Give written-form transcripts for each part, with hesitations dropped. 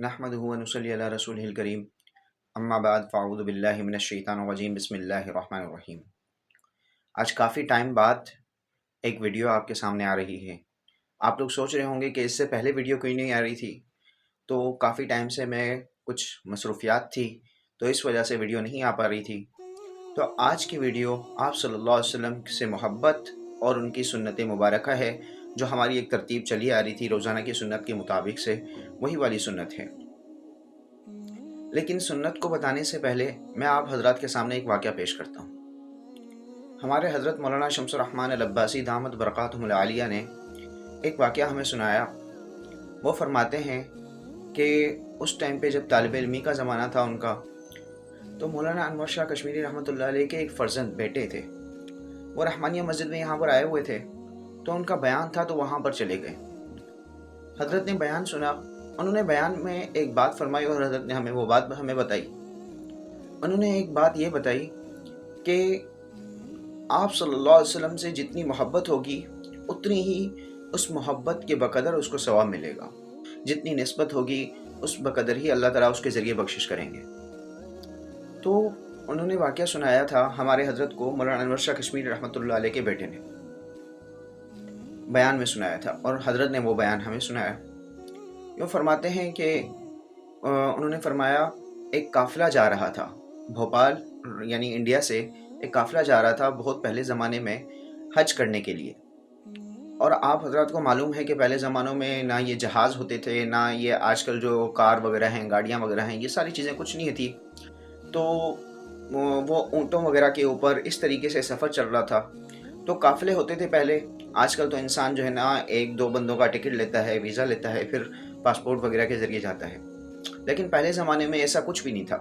नहमदुहु व नुसल्ली अला रसूलिहिल करीम अम्मा बाद फ़अऊज़ु बिल्लाहि मिनश शैतानिर रजीम बिस्मिल्लाहिर रहमानिर रहीम। आज काफ़ी टाइम बाद एक वीडियो आपके सामने आ रही है। आप लोग सोच रहे होंगे कि इससे पहले वीडियो क्यों नहीं आ रही थी। तो काफ़ी टाइम से मैं कुछ मसरूफ़ियात थी, तो इस वजह से वीडियो नहीं आ पा रही थी। तो आज की वीडियो आप सल्लल्लाहु अलैहि वसल्लम से मोहब्बत और उनकी सुन्नत मुबारका है, जो हमारी एक तरतीब चली आ रही थी रोज़ाना की सुन्नत के मुताबिक से, वही वाली सुन्नत है। लेकिन सुन्नत को बताने से पहले मैं आप हजरत के सामने एक वाक़या पेश करता हूँ। हमारे हज़रत मौलाना शम्सुर रहमान अल अब्बासी दामत बरक़ातुहुल आलिया ने एक वाक़या हमें सुनाया। वो फरमाते हैं कि उस टाइम पे जब तालिब इल्मी का ज़माना था उनका, तो मौलाना अनवर शाह कश्मीरी रहमतुल्लाह अलैह के एक फ़र्जंद बेटे थे। वो रहमानिया मस्जिद में यहाँ पर आए हुए थे, तो उनका बयान था, तो वहाँ पर चले गए। हज़रत ने बयान सुना। उन्होंने बयान में एक बात फरमाई और हज़रत ने हमें वो बात हमें बताई। उन्होंने एक बात ये बताई कि आप सल्लल्लाहु अलैहि वसल्लम से जितनी मोहब्बत होगी उतनी ही उस मोहब्बत के बकदर उसको सवाब मिलेगा, जितनी निस्बत होगी उस बकदर ही अल्लाह ताला उसके ज़रिए बख्शिश करेंगे। तो उन्होंने वाक़या सुनाया था हमारे हज़रत को मौलाना अनवर शाह कश्मीरी रहमतुल्लाह अलैह के बेटे ने बयान में सुनाया था, और हज़रत ने वो बयान हमें सुनाया। यूँ फरमाते हैं कि उन्होंने फरमाया एक काफ़िला जा रहा था भोपाल, यानी इंडिया से एक काफ़िला जा रहा था बहुत पहले ज़माने में हज करने के लिए। और आप हज़रात को मालूम है कि पहले ज़मानों में ना ये जहाज़ होते थे, ना ये आजकल जो कार वगैरह हैं, गाड़ियाँ वगैरह हैं, ये सारी चीज़ें कुछ नहीं थी। तो वो ऊँटों वगैरह के ऊपर इस तरीके से सफ़र चल रहा था। तो काफ़िले होते थे पहले। आजकल तो इंसान जो है ना, एक दो बंदों का टिकट लेता है, वीज़ा लेता है, फिर पासपोर्ट वगैरह के ज़रिए जाता है। लेकिन पहले ज़माने में ऐसा कुछ भी नहीं था।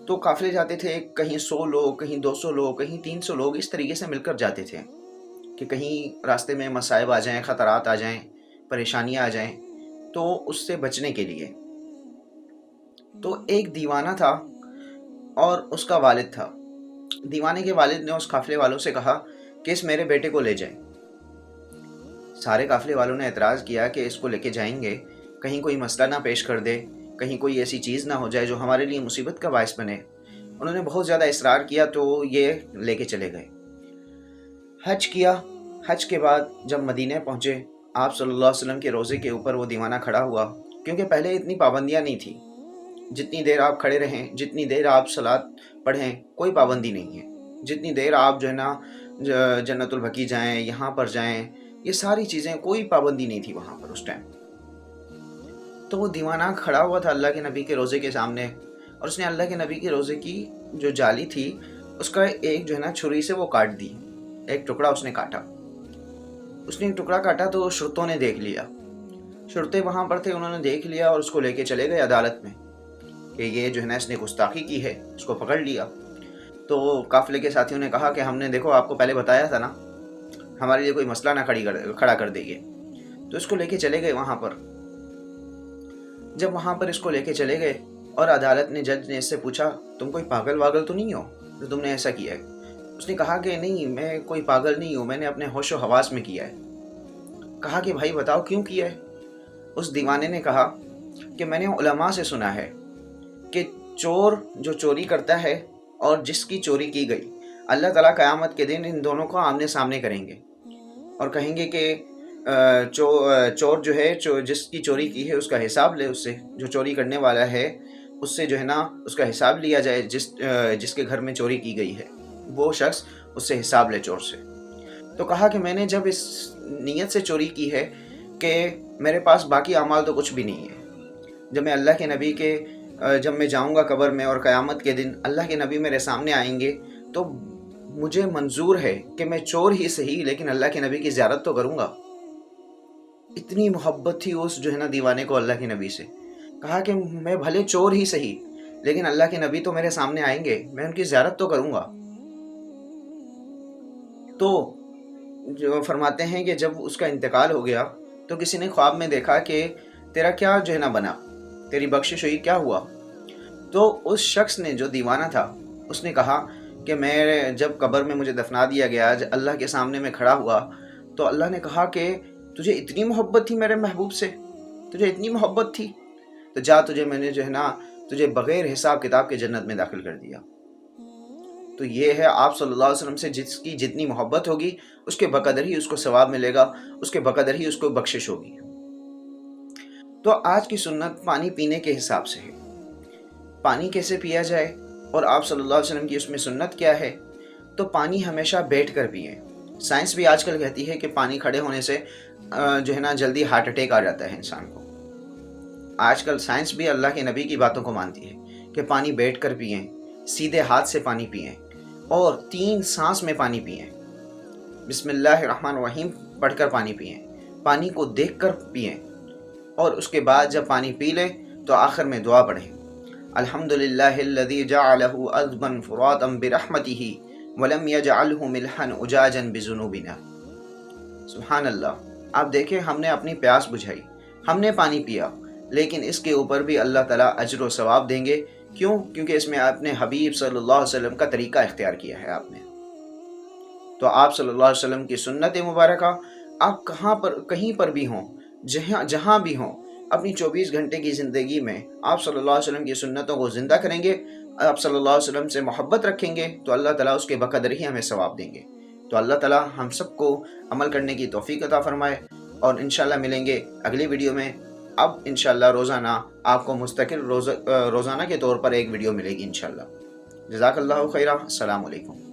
तो काफ़िले जाते थे, कहीं 100 लोग, कहीं 200 लोग, कहीं 300 लोग, इस तरीके से मिलकर जाते थे कि कहीं रास्ते में मसाइब आ जाएं, ख़तरात आ जाएं, परेशानियां आ जाएं, तो उससे बचने के लिए। तो एक दीवाना था और उसका वालिद था। दीवाने के वालिद ने उस काफ़िले वालों से कहा कि इस मेरे बेटे को ले जाएं। सारे काफ़िले वालों ने एतराज़ किया कि इसको लेके जाएंगे, कहीं कोई मसला ना पेश कर दे, कहीं कोई ऐसी चीज़ ना हो जाए जो हमारे लिए मुसीबत का बायस बने। उन्होंने बहुत ज़्यादा इसरार किया, तो ये लेके चले गए। हज किया। हज के बाद जब मदीने पहुँचे, आप सल्लल्लाहु अलैहि वसल्लम के रोज़े के ऊपर वो दीवाना खड़ा हुआ, क्योंकि पहले इतनी पाबंदियाँ नहीं थी। जितनी देर आप खड़े रहें, जितनी देर आप सलात पढ़ें, कोई पाबंदी नहीं है। जितनी देर आप जो है ना जन्नतुल बकी जाएँ, यहाँ पर जाएँ, ये सारी चीज़ें, कोई पाबंदी नहीं थी वहाँ पर उस टाइम। तो वो दीवाना खड़ा हुआ था अल्लाह के नबी के रोज़े के सामने, और उसने अल्लाह के नबी के रोज़े की जो जाली थी उसका एक जो है ना छुरी से वो काट दी। एक टुकड़ा उसने काटा। उसने एक टुकड़ा काटा तो शुरतों ने देख लिया। शुरते वहाँ पर थे, उन्होंने देख लिया और उसको लेके चले गए अदालत में कि ये जो है ना इसने गुस्ताखी की है, इसको पकड़ लिया। तो काफ़िले के साथियों ने कहा कि हमने देखो आपको पहले बताया था ना, हमारे लिए कोई मसला ना खड़ा कर देंगे। तो इसको लेके चले गए वहाँ पर। जब वहाँ पर इसको लेके चले गए और अदालत ने, जज ने इससे पूछा, तुम कोई पागल वागल तो नहीं हो जो तुमने ऐसा किया है? उसने कहा कि नहीं, मैं कोई पागल नहीं हूँ, मैंने अपने होश व हवास में किया है। कहा कि भाई बताओ क्यों किया है? उस दीवाने ने कहा कि मैंने उलमा से सुना है कि चोर जो चोरी करता है और जिसकी चोरी की गई, अल्लाह ताला क़यामत के दिन इन दोनों को आमने सामने करेंगे और कहेंगे कि चोर जो है, जिसकी चोरी की है उसका हिसाब ले, उससे जो चोरी करने वाला है उससे जो है ना उसका हिसाब लिया जाए। जिसके घर में चोरी की गई है वो शख्स उससे हिसाब ले चोर से। तो कहा कि मैंने जब इस नीयत से चोरी की है कि मेरे पास बाकी अमाल तो कुछ भी नहीं है, जब मैं अल्लाह के नबी के जब मैं जाऊंगा कब्र में और क़यामत के दिन अल्लाह के नबी मेरे सामने आएंगे, तो मुझे मंजूर है कि मैं चोर ही सही लेकिन अल्लाह के नबी की ज़ियारत तो करूँगा। इतनी मोहब्बत थी उस जो है ना दीवाने को अल्लाह के नबी से। कहा कि मैं भले चोर ही सही लेकिन अल्लाह के नबी तो मेरे सामने आएंगे, मैं उनकी ज़ियारत तो करूँगा। तो जो फरमाते हैं कि जब उसका इंतकाल हो गया तो किसी ने ख्वाब में देखा कि तेरा क्या जो है ना बना, तेरी बख्शिश हुई, क्या हुआ? तो उस शख्स ने, जो दीवाना था, उसने कहा कि मैं जब कब्र में मुझे दफना दिया गया, आज अल्लाह के सामने मैं खड़ा हुआ, तो अल्लाह ने कहा कि तुझे इतनी मोहब्बत थी मेरे महबूब से, तुझे इतनी मोहब्बत थी تو جا تجھے میں نے جو ہے نا تجھے بغیر حساب کتاب کے جنت میں داخل کر دیا۔ تو یہ ہے آپ صلی اللہ علیہ وسلم سے جس کی جتنی محبت ہوگی اس کے بقدر ہی اس کو ثواب ملے گا، اس کے بقدر ہی اس کو بخشش ہوگی۔ تو آج کی سنت پانی پینے کے حساب سے ہے، پانی کیسے پیا جائے اور آپ صلی اللہ علیہ وسلم کی اس میں سنت کیا ہے۔ تو پانی ہمیشہ بیٹھ کر پئیں۔ سائنس بھی آج کل کہتی ہے کہ پانی کھڑے ہونے سے جو ہے نا جلدی ہارٹ اٹیک آ جاتا ہے انسان کو۔ آج کل سائنس بھی اللہ کے نبی کی باتوں کو مانتی ہے کہ پانی بیٹھ کر پئیں، سیدھے ہاتھ سے پانی پئیں اور 3 سانس میں پانی پئیں، بسم اللہ الرحمن الرحیم پڑھ کر پانی پئیں، پانی کو دیکھ کر پئیں، اور اس کے بعد جب پانی پی لیں تو آخر میں دعا پڑھیں، الحمدللہ الذی جعلہ عذبا فراتا برحمتہ ولم یجعلہ ملحا اجاجا بذنوبنا۔ سبحان اللہ۔ آپ دیکھیں، ہم نے اپنی پیاس بجھائی، ہم نے پانی پیا، لیکن اس کے اوپر بھی اللہ تعالیٰ اجر و ثواب دیں گے۔ کیوں؟ کیونکہ اس میں آپ نے حبیب صلی اللہ علیہ وسلم کا طریقہ اختیار کیا ہے آپ نے۔ تو آپ صلی اللہ علیہ وسلم کی سنت مبارکہ آپ کہیں پر بھی ہوں، جہاں بھی ہوں، اپنی 24 گھنٹے کی زندگی میں آپ صلی اللہ علیہ وسلم کی سنتوں کو زندہ کریں گے، آپ صلی اللہ علیہ وسلم سے محبت رکھیں گے تو اللہ تعالیٰ اس کے بقدر ہی ہمیں ثواب دیں گے۔ تو اللہ تعالیٰ ہم سب کو عمل کرنے کی توفیق عطا فرمائے، اور انشاءاللہ ملیں گے اگلی ویڈیو میں۔ اب انشاءاللہ روزانہ آپ کو مستقل روزانہ کے طور پر ایک ویڈیو ملے گی انشاءاللہ۔ جزاک اللہ خیرہ۔ السلام علیکم۔